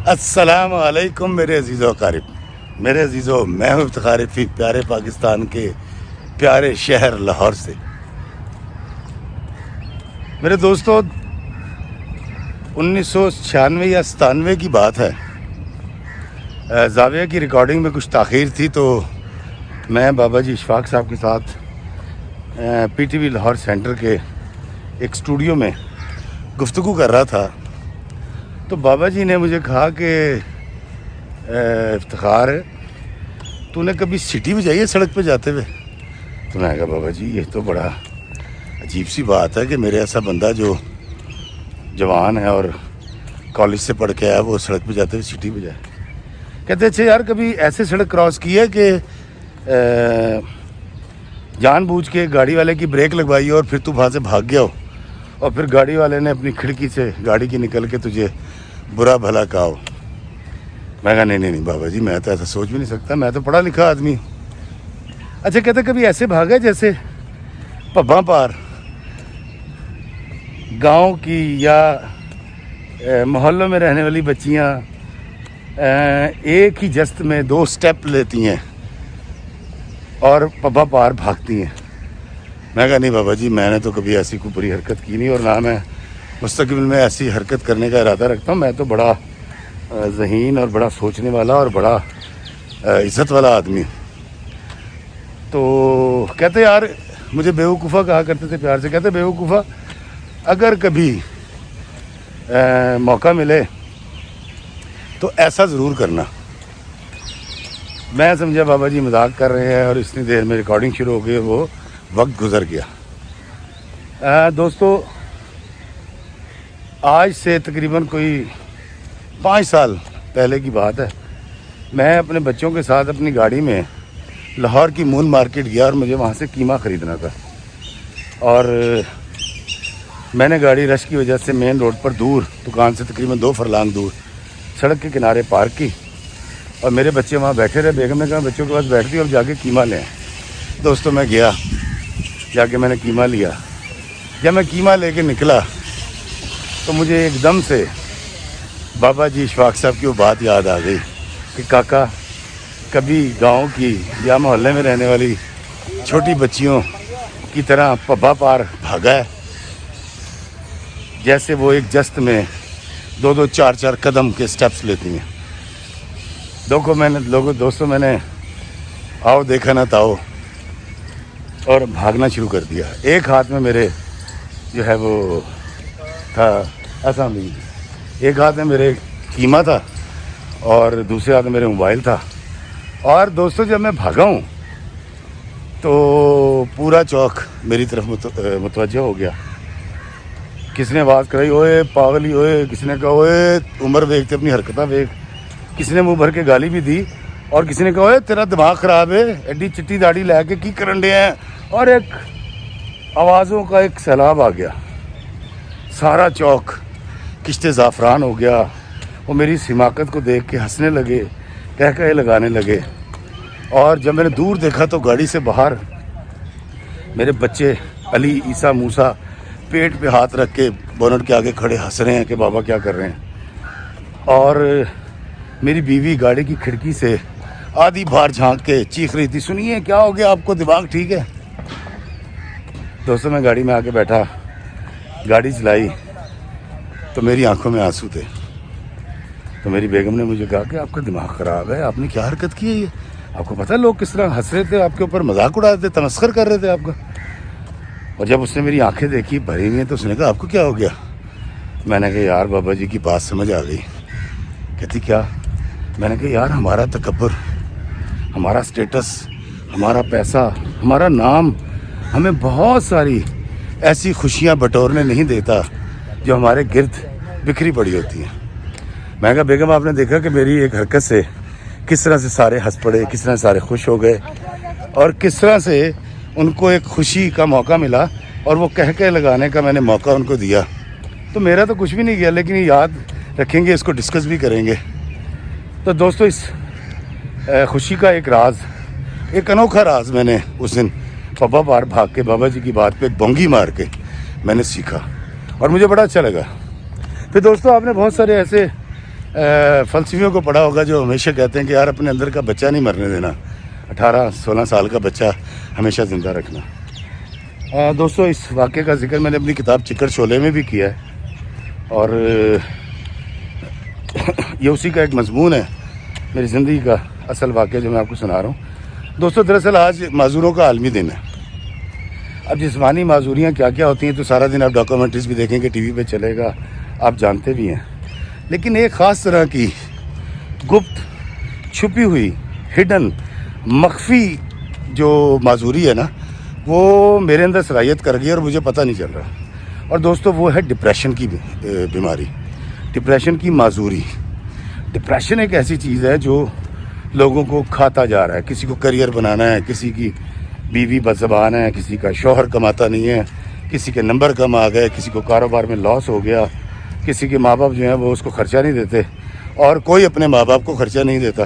السلام علیکم میرے عزیز و اقارب، میرے عزیزو، میں ہوں افتخار فی پیارے پاکستان کے پیارے شہر لاہور سے۔ میرے دوستو، 1996 یا 97 کی بات ہے۔ زاویہ کی ریکارڈنگ میں کچھ تاخیر تھی تو میں بابا جی اشفاق صاحب کے ساتھ P T V Lahore centre کے ایک اسٹوڈیو میں گفتگو کر رہا تھا، تو بابا جی نے مجھے کہا کہ افتخار، تو نے کبھی سٹی بجائی ہے سڑک پہ جاتے ہوئے؟ تو میں نے کہا بابا جی یہ تو بڑا عجیب سی بات ہے کہ میرے ایسا بندہ جو جوان ہے اور کالج سے پڑھ کے آیا وہ سڑک پہ جاتے ہوئے سٹی بجائے۔ کہتے اچھا یار، کبھی ایسے سڑک کراس کی ہے کہ جان بوجھ کے گاڑی والے کی بریک لگوائی اور پھر تو وہاں سے بھاگ گیا ہو اور پھر گاڑی والے نے اپنی کھڑکی سے گاڑی کی نکل کے تجھے برا بھلا کہا ہو؟ میں کہا نہیں بابا جی، میں تو ایسا سوچ بھی نہیں سکتا، میں تو پڑھا لکھا آدمی۔ اچھا کہتے کبھی ایسے بھاگا جیسے پباں پار گاؤں کی یا محلوں میں رہنے والی بچیاں ایک ہی جست میں 2 سٹیپ لیتی ہیں اور پباں پار بھاگتی ہیں؟ میں کہا نہیں بابا جی، میں نے تو کبھی ایسی کوئی بری حرکت کی نہیں اور نہ میں مستقبل میں ایسی حرکت کرنے کا ارادہ رکھتا ہوں۔ میں تو بڑا ذہین اور بڑا سوچنے والا اور بڑا عزت والا آدمی ہوں۔ تو کہتے یار، مجھے بیوقوفہ کہا کرتے تھے پیار سے، کہتے بیوقوفہ اگر کبھی موقع ملے تو ایسا ضرور کرنا۔ میں سمجھا بابا جی مذاق کر رہے ہیں اور اتنی دیر میں ریکارڈنگ شروع ہو گئی، وہ وقت گزر گیا۔ دوستو، آج سے تقریباً کوئی 5 سال پہلے کی بات ہے، میں اپنے بچوں کے ساتھ اپنی گاڑی میں لاہور کی مون مارکیٹ گیا اور مجھے وہاں سے قیمہ خریدنا تھا، اور میں نے گاڑی رش کی وجہ سے مین روڈ پر دور دکان سے تقریباً 2 فرلانگ دور سڑک کے کنارے پارک کی، اور میرے بچے وہاں بیٹھے رہے۔ بیگم نے کہا بچوں کے پاس بیٹھ دی اور جا کے قیمہ لیں۔ دوستوں میں گیا، جا کے میں نے قیمہ لیا۔ جب میں قیمہ لے کے نکلا تو مجھے ایک دم سے بابا جی اشفاق صاحب کی وہ بات یاد آ گئی کہ کاکا، کبھی گاؤں کی یا محلے میں رہنے والی چھوٹی بچیوں کی طرح پبا پار بھاگا ہے، جیسے وہ ایک جست میں 2 4 قدم کے سٹیپس لیتی ہیں۔ دوستوں میں نے آؤ دیکھا نہ تاؤ اور بھاگنا شروع کر دیا۔ ایک ہاتھ میں میرے جو ہے وہ تھا اسامبلی، ایک ہاتھ میں میرے قیمہ تھا اور دوسرے ہاتھ میں میرے موبائل تھا۔ اور دوستوں، جب میں بھاگا ہوں تو پورا چوک میری طرف متوجہ ہو گیا۔ کس نے آواز کرائی، اوئے پاگلی اوئے، کسی نے کہا اوئے عمر ویکھتے اپنی حرکتیں ویکھ، کسی نے منہ بھر کے گالی بھی دی، اور کسی نے کہا اوئے تیرا دماغ خراب ہے، ایڈی چٹی داڑھی لے کے کی کرن ڈے ہیں، اور ایک آوازوں کا ایک سیلاب آ گیا۔ سارا چوک کشت زعفران ہو گیا۔ وہ میری اس حماقت کو دیکھ کے ہنسنے لگے، کہکہے لگانے لگے، اور جب میں نے دور دیکھا تو گاڑی سے باہر میرے بچے علی، عیسیٰ، موسیٰ پیٹ پہ ہاتھ رکھ کے بونٹ کے آگے کھڑے ہنس رہے ہیں کہ بابا کیا کر رہے ہیں، اور میری بیوی گاڑی کی کھڑکی سے آدھی باہر جھانک کے چیخ رہی تھی، سنیے کیا ہو گیا آپ کو، دماغ ٹھیک ہے؟ دوستوں، میں گاڑی میں آ کے بیٹھا، گاڑی چلائی تو میری آنکھوں میں آنسو تھے۔ تو میری بیگم نے مجھے کہا کہ آپ کا دماغ خراب ہے، آپ نے کیا حرکت کی ہے یہ؟ آپ کو پتہ ہے لوگ کس طرح ہنس رہے تھے، آپ کے اوپر مذاق اڑا رہے تھے، تمسخر کر رہے تھے آپ کا۔ اور جب اس نے میری آنکھیں دیکھی بھری ہوئی ہیں تو اس نے کہا آپ کو کیا ہو گیا؟ میں نے کہا یار بابا جی کی بات سمجھ آ گئی۔ کہتی کیا؟ میں نے کہا یار، ہمارا تکبر، ہمارا سٹیٹس، ہمارا پیسہ، ہمارا نام ہمیں بہت ساری ایسی خوشیاں بٹورنے نہیں دیتا جو ہمارے گرد بکھری پڑی ہوتی ہیں۔ میں کہا بیگم، آپ نے دیکھا کہ میری ایک حرکت سے کس طرح سے سارے ہنس پڑے، کس طرح سارے خوش ہو گئے، اور کس طرح سے ان کو ایک خوشی کا موقع ملا اور وہ کہکہے لگانے کا میں نے موقع ان کو دیا۔ تو میرا تو کچھ بھی نہیں گیا، لیکن یہ یاد رکھیں گے، اس کو ڈسکس بھی کریں گے۔ تو دوستو، اس خوشی کا ایک راز، ایک انوکھا راز میں نے اس دن پبا پار بھاگ کے بابا جی کی بات پہ ایک بونگی مار کے میں نے سیکھا، اور مجھے بڑا اچھا لگا۔ پھر دوستو، آپ نے بہت سارے ایسے فلسفیوں کو پڑھا ہوگا جو ہمیشہ کہتے ہیں کہ یار اپنے اندر کا بچہ نہیں مرنے دینا، 18-16 سال کا بچہ ہمیشہ زندہ رکھنا۔ دوستو اس واقعے کا ذکر میں نے اپنی کتاب چکر شعلے میں بھی کیا ہے، اور یہ اسی کا ایک مضمون ہے میری زندگی کا اصل واقعہ جو میں آپ کو سنا رہا ہوں۔ دوستو دراصل آج معذوروں کا عالمی دن ہے۔ اب جسمانی معذوریاں کیا کیا ہوتی ہیں تو سارا دن آپ ڈاکومنٹریز بھی دیکھیں گے، ٹی وی پہ چلے گا، آپ جانتے بھی ہیں، لیکن ایک خاص طرح کی گپت چھپی ہوئی ہڈن مخفی جو معذوری ہے نا، وہ میرے اندر صلاحیت کر گئی اور مجھے پتہ نہیں چل رہا۔ اور دوستو وہ ہے ڈپریشن کی بیماری، ڈپریشن کی معذوری۔ ڈپریشن ایک ایسی چیز ہے جو لوگوں کو کھاتا جا رہا ہے۔ کسی کو کریئر بنانا ہے، کسی کی بیوی بدزبان ہے، کسی کا شوہر کماتا نہیں ہے، کسی کے نمبر کم آ گئے، کسی کو کاروبار میں لاس ہو گیا، کسی کے ماں باپ جو ہیں وہ اس کو خرچہ نہیں دیتے، اور کوئی اپنے ماں باپ کو خرچہ نہیں دیتا۔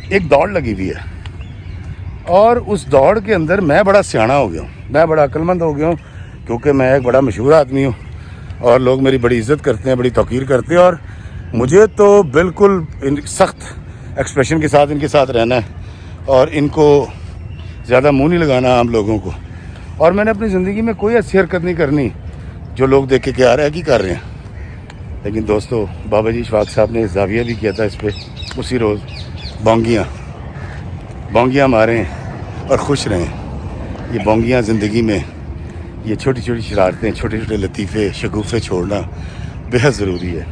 ایک دوڑ لگی ہوئی ہے، اور اس دوڑ کے اندر میں بڑا سیاںا ہو گیا ہوں، میں بڑا عقل مند ہو گیا ہوں، کیونکہ میں ایک بڑا مشہور آدمی ہوں اور لوگ میری بڑی عزت کرتے ہیں، بڑی توقیر کرتے ہیں، اور مجھے تو بالکل سخت ایکسپریشن کے ساتھ ان کے ساتھ رہنا ہے اور ان کو زیادہ منہ نہیں لگانا عام لوگوں کو۔ اور میں نے اپنی زندگی میں کوئی ایسی حرکت نہیں کرنی جو لوگ دیکھ کے کیا رہے ہیں کہ کر رہے ہیں۔ لیکن دوستو بابا جی اشفاق صاحب نے زاویہ بھی کیا تھا اس پہ اسی روز، بونگیاں ماریں اور خوش رہیں۔ یہ بونگیاں زندگی میں، یہ چھوٹی چھوٹی شرارتیں، چھوٹے چھوٹے لطیفے شگوفے چھوڑنا بہت ضروری ہے۔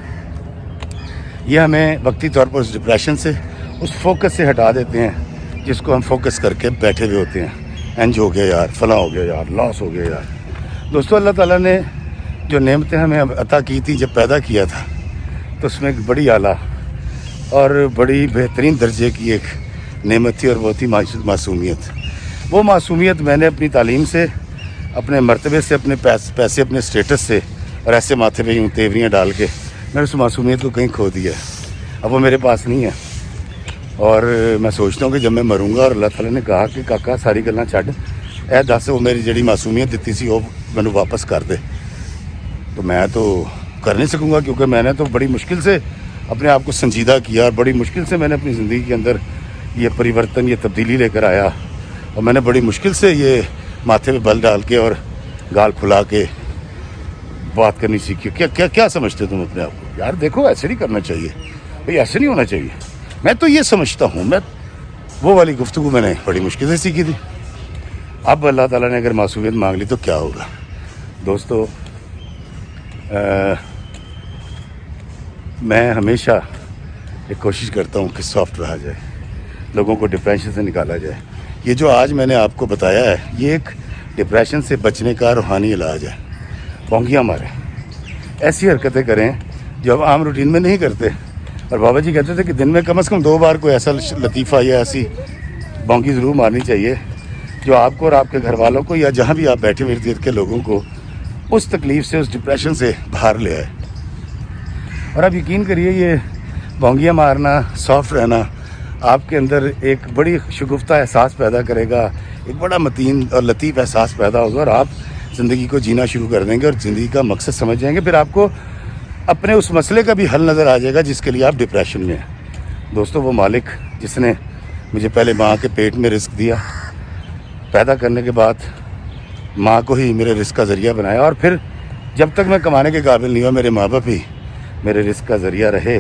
یہ ہمیں وقتی طور پر اس ڈپریشن سے، اس فوکس سے ہٹا دیتے ہیں جس کو ہم فوکس کر کے بیٹھے ہوئے ہوتے ہیں۔ انج ہو گیا یار، فلاں ہو گیا یار، لاس ہو گیا یار۔ دوستو اللہ تعالیٰ نے جو نعمتیں ہمیں عطا کی تھی جب پیدا کیا تھا، تو اس میں ایک بڑی اعلیٰ اور بڑی بہترین درجے کی ایک نعمت تھی، اور وہ تھی معصومیت۔ وہ معصومیت میں نے اپنی تعلیم سے، اپنے مرتبے سے، اپنے پیسے، اپنے اسٹیٹس سے، اور ایسے ماتھے پہ یوں تیوریاں ڈال کے میں نے اس معصومیت کو کہیں کھو دیا ہے۔ اب وہ میرے پاس نہیں ہے، اور میں سوچتا ہوں کہ جب میں مروں گا اور اللہ تعالیٰ نے کہا کہ کاکا ساری گلاں چھڈ، اے دس وہ میری جڑی معصومیت دیتی سی وہ مینوں واپس کر دے، تو میں تو کر نہیں سکوں گا، کیونکہ میں نے تو بڑی مشکل سے اپنے آپ کو سنجیدہ کیا، اور بڑی مشکل سے میں نے اپنی زندگی کے اندر یہ پریورتن، یہ تبدیلی لے کر آیا، اور میں نے بڑی مشکل سے یہ ماتھے پہ بل ڈال کے اور گال کھلا کے بات کرنی سیکھی۔ کیا سمجھتے تم اپنے آپ کو؟ یار دیکھو ایسے نہیں کرنا چاہیے بھائی، ایسے نہیں ہونا چاہیے۔ میں تو یہ سمجھتا ہوں، میں وہ والی گفتگو میں نے بڑی مشکل سے سیکھی تھی۔ اب اللہ تعالیٰ نے اگر معصومیت مانگ لی تو کیا ہوگا؟ دوستو میں ہمیشہ ایک کوشش کرتا ہوں کہ سافٹ رہا جائے، لوگوں کو ڈپریشن سے نکالا جائے۔ یہ جو آج میں نے آپ کو بتایا ہے، یہ ایک ڈپریشن سے بچنے کا روحانی علاج ہے۔ بونگیاں ماریں، ایسی حرکتیں کریں جو ہم عام روٹین میں نہیں کرتے۔ اور بابا جی کہتے تھے کہ دن میں کم از کم 2 بار کوئی ایسا لطیفہ یا ایسی بونگی ضرور مارنی چاہیے جو آپ کو اور آپ کے گھر والوں کو، یا جہاں بھی آپ بیٹھے ہوئے ارد گرد کے لوگوں کو، اس تکلیف سے، اس ڈپریشن سے باہر لے آئے۔ اور آپ یقین کریے یہ بونگیاں مارنا، سافٹ رہنا آپ کے اندر ایک بڑی شگفتہ احساس پیدا کرے گا، ایک بڑا متین اور لطیف احساس پیدا ہوگا، اور آپ زندگی کو جینا شروع کر دیں گے اور زندگی کا مقصد سمجھ جائیں گے۔ پھر آپ کو اپنے اس مسئلے کا بھی حل نظر آ جائے گا جس کے لیے آپ ڈپریشن میں ہیں۔ دوستو وہ مالک جس نے مجھے پہلے ماں کے پیٹ میں رزق دیا، پیدا کرنے کے بعد ماں کو ہی میرے رزق کا ذریعہ بنایا، اور پھر جب تک میں کمانے کے قابل نہیں ہوا میرے ماں باپ ہی میرے رزق کا ذریعہ رہے،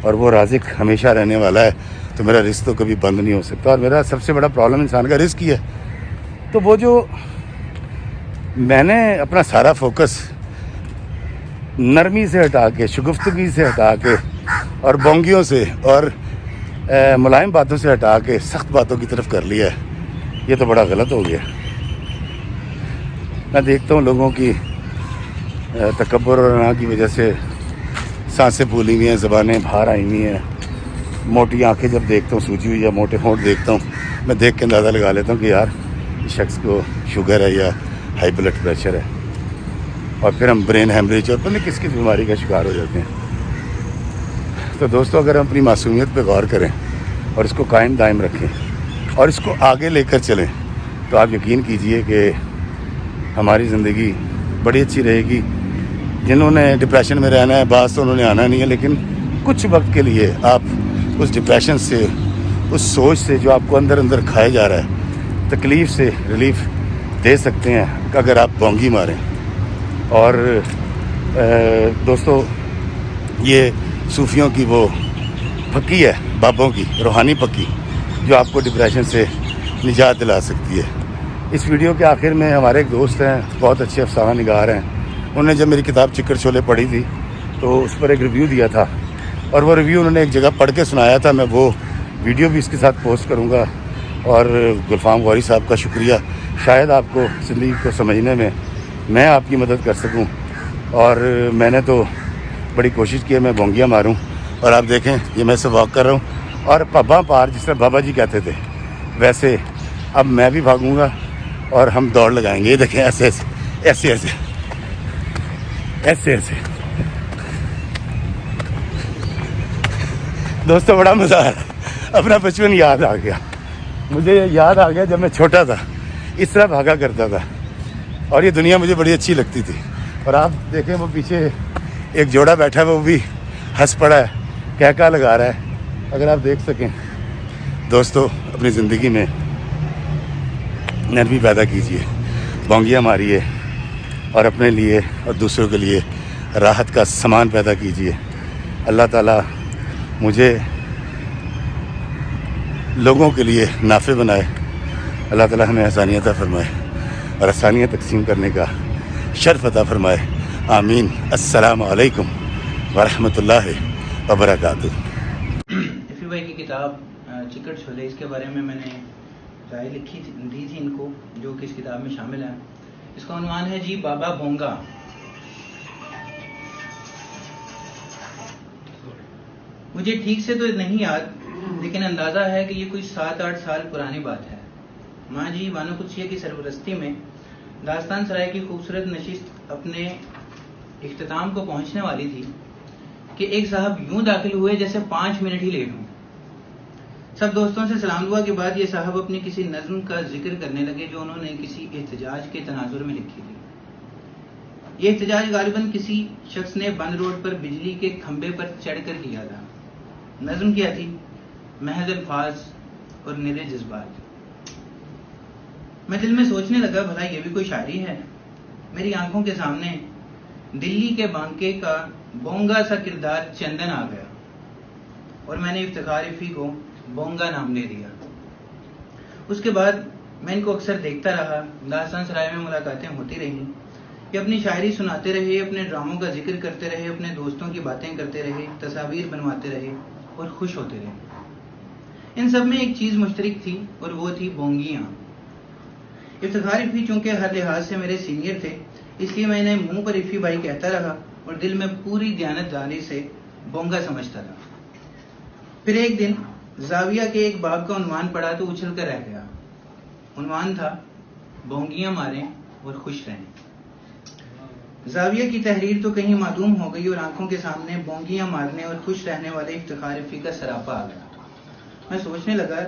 اور وہ رازق ہمیشہ رہنے والا ہے، تو میرا رزق تو کبھی بند نہیں ہو سکتا۔ اور میرا سب سے بڑا پرابلم انسان کا رزق ہی ہے۔ تو وہ جو میں نے اپنا سارا فوکس نرمی سے ہٹا کے، شگفتگی سے ہٹا کے، اور بونگیوں سے اور ملائم باتوں سے ہٹا کے سخت باتوں کی طرف کر لیا ہے، یہ تو بڑا غلط ہو گیا۔ میں دیکھتا ہوں لوگوں کی تکبر اور انا کی وجہ سے سانسیں پھولی ہوئی ہیں، زبانیں باہر آئی ہوئی ہیں، موٹی آنکھیں جب دیکھتا ہوں سوجی ہوئی یا موٹے ہونٹ دیکھتا ہوں، میں دیکھ کے اندازہ لگا لیتا ہوں کہ یار اس شخص کو شوگر ہے یا ہائی بلڈ پریشر ہے، اور پھر ہم برین ہیمریج اور پتہ نہیں کس بیماری کا شکار ہو جاتے ہیں۔ تو دوستو اگر ہم اپنی معصومیت پہ غور کریں اور اس کو قائم دائم رکھیں اور اس کو آگے لے کر چلیں، تو آپ یقین کیجئے کہ ہماری زندگی بڑی اچھی رہے گی، جنہوں نے ڈپریشن میں رہنا ہے، بعض تو انہوں نے آنا نہیں ہے، لیکن کچھ وقت کے لیے آپ اس ڈپریشن سے، اس سوچ سے جو آپ کو اندر اندر کھائے جا رہا ہے، تکلیف سے ریلیف دے سکتے ہیں اگر آپ بونگی ماریں۔ اور دوستو، یہ صوفیوں کی وہ پھکی ہے، بابوں کی روحانی پھکی، جو آپ کو ڈپریشن سے نجات دلا سکتی ہے۔ اس ویڈیو کے آخر میں ہمارے ایک دوست ہیں، بہت اچھے افسانہ نگار ہیں، انہوں نے جب میری کتاب چکر چھولے پڑھی تھی تو اس پر ایک ریویو دیا تھا، اور وہ ریویو انہوں نے ایک جگہ پڑھ کے سنایا تھا۔ میں وہ ویڈیو بھی اس کے ساتھ پوسٹ کروں گا۔ اور گلفام غوری صاحب کا شکریہ، شاید آپ کو زندگی کو سمجھنے میں آپ کی مدد کر سکوں، اور میں نے تو بڑی کوشش کی ہے میں بونگیاں ماروں۔ اور آپ دیکھیں یہ میں سے واک کر رہا ہوں، اور پباں پار جس طرح بابا جی کہتے تھے ویسے اب میں بھی بھاگوں گا اور ہم دوڑ لگائیں گے۔ یہ دیکھیں ایسے ایسے ایسے ایسے ایسے ایسے دوستوں بڑا مزہ آ رہا ہے، اپنا بچپن یاد آ گیا، مجھے یاد آ گیا جب میں چھوٹا تھا اس طرح بھاگا کرتا تھا، اور یہ دنیا مجھے بڑی اچھی لگتی تھی۔ اور آپ دیکھیں وہ پیچھے ایک جوڑا بیٹھا ہے، وہ بھی ہنس پڑا ہے، کہکا لگا رہا ہے۔ اگر آپ دیکھ سکیں دوستو، اپنی زندگی میں نرمی پیدا کیجیے، بونگیاں ماریے، اور اپنے لیے اور دوسروں کے لیے راحت کا سامان پیدا کیجیے۔ اللہ تعالیٰ مجھے لوگوں کے لیے نافع بنائے، اللہ تعالیٰ ہمیں آسانیاں عطا فرمائے اور آسانیاں تقسیم کرنے کا شرف عطا فرمائے، آمین۔ السلام علیکم ورحمۃ اللہ وبرکاتہ۔ ایفی بھائی کی کتاب چکر چھولے، اس کے بارے میں نے رائے دی تھی ان کو، جو کہ اس کتاب میں شامل ہے۔ اس کا عنوان ہے جی بابا بونگا۔ مجھے ٹھیک سے تو نہیں یاد، لیکن اندازہ ہے کہ یہ کوئی 7-8 سال پرانی بات ہے۔ ماں جی بانو قدسیہ کی سرپرستی میں داستان سرائے کی خوبصورت نشست اپنے اختتام کو پہنچنے والی تھی کہ ایک صاحب یوں داخل ہوئے جیسے 5 منٹ ہی لیٹ ہوں۔ سب دوستوں سے سلام دعا کے بعد یہ صاحب اپنی کسی نظم کا ذکر کرنے لگے جو انہوں نے کسی احتجاج کے تناظر میں لکھی تھی۔ یہ احتجاج غالباً کسی شخص نے بند روڈ پر بجلی کے کھمبے پر چڑھ کر کیا تھا۔ نظم کیا تھی؟ محض الفاظ اور نرے جذبات۔ میں دل میں سوچنے لگا بھلا یہ بھی کوئی شاعری ہے؟ میری آنکھوں کے سامنے دلی کے بانکے کا بونگا سا کردار چندن آ گیا، اور میں نے افتخار ایفی کو بونگا نام دے دیا۔ اس کے بعد میں ان کو اکثر دیکھتا رہا، داستان سرائے میں ملاقاتیں ہوتی رہیں، یہ اپنی شاعری سناتے رہے، اپنے ڈراموں کا ذکر کرتے رہے، اپنے دوستوں کی باتیں کرتے رہے، تصاویر بنواتے رہے اور خوش ہوتے رہے۔ ان سب میں ایک چیز مشترک تھی، اور وہ تھی بونگیاں۔ افتخار ایفی چونکہ ہر لحاظ سے میرے سینئر تھے، اس لیے میں انہیں منہ پر ایفی بھائی کہتا رہا اور دل میں پوری دیانتداری سے بونگا سمجھتا رہا۔ پھر ایک دن زاویہ کے ایک باب کا عنوان پڑھا تو اچھل کر رہ گیا۔ عنوان تھا بونگیاں ماریں اور خوش رہیں۔ زاویہ کی تحریر تو کہیں معدوم ہو گئی اور آنکھوں کے سامنے بونگیاں مارنے اور خوش رہنے والے افتخار ایفی کا سراپا آ گیا۔ میں سوچنے لگا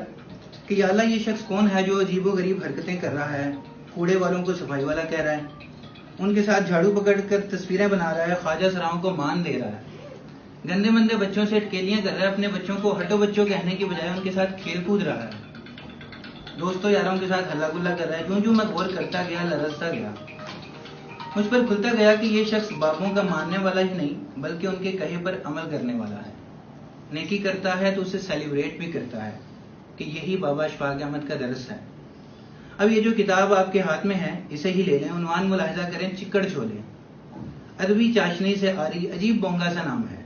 کہ یا اللہ یہ شخص کون ہے جو عجیب و غریب حرکتیں کر رہا ہے، کوڑے والوں کو صفائی والا کہہ رہا ہے، ان کے ساتھ جھاڑو پکڑ کر تصویریں بنا رہا ہے، خواجہ سراؤں کو مان دے رہا ہے، گندے مندے بچوں سے اٹکیلیاں کر رہا ہے، اپنے بچوں کو ہٹو بچوں کہنے کی بجائے ان کے ساتھ کھیل کود رہا ہے، دوستوں یاروں کے ساتھ ہلا گلا کر رہا ہے۔ جو میں غور کرتا گیا، لرزتا گیا، مجھ پر کھلتا گیا کہ یہ شخص بابوں کا ماننے والا ہی نہیں بلکہ ان کے کہے پر عمل کرنے والا ہے۔ نیکی کرتا ہے تو اسے سیلیبریٹ بھی کرتا ہے کہ یہی بابا اشفاق احمد کا درس ہے۔ اب یہ جو کتاب آپ کے ہاتھ میں ہے اسے ہی لے لیں۔ عنوان ملاحظہ کریں، چکڑ چھولے۔ ادبی چاشنی سے آری عجیب بونگا سا نام ہے۔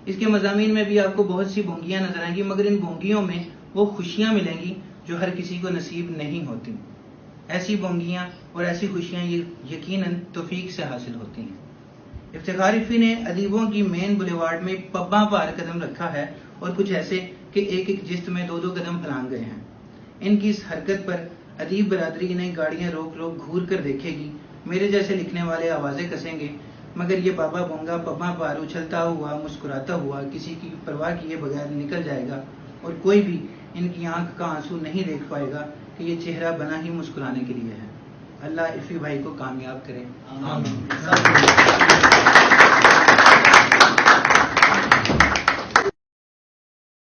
اس کے مضامین میں بھی آپ کو بہت سی بونگیاں نظر آئیں گی، مگر ان بونگیوں میں وہ خوشیاں ملیں گی جو ہر کسی کو نصیب نہیں ہوتی۔ ایسی بونگیاں اور ایسی خوشیاں یقیناً توفیق سے حاصل ہوتی ہیں۔ افتخار ایفی نے ادیبوں کی مین بلیوارڈ میں پباں پار قدم رکھا ہے، اور کچھ ایسے کہ ایک ایک جست میں 2-2 قدم پھلانگ گئے ہیں۔ ان کی اس حرکت پر ادیب برادری انہیں گاڑیاں روک روک گھور کر دیکھے گی، میرے جیسے لکھنے والے آوازیں کسیں گے، مگر یہ بابا بونگا پباں پار اچھلتا ہوا، مسکراتا ہوا، کسی کی پرواہ کیے بغیر نکل جائے گا، اور کوئی بھی ان کی آنکھ کا آنسو نہیں دیکھ پائے گا کہ یہ چہرہ بنا ہی مسکرانے کے لیے ہے۔ اللہ عرفی بھائی کو کامیاب کرے.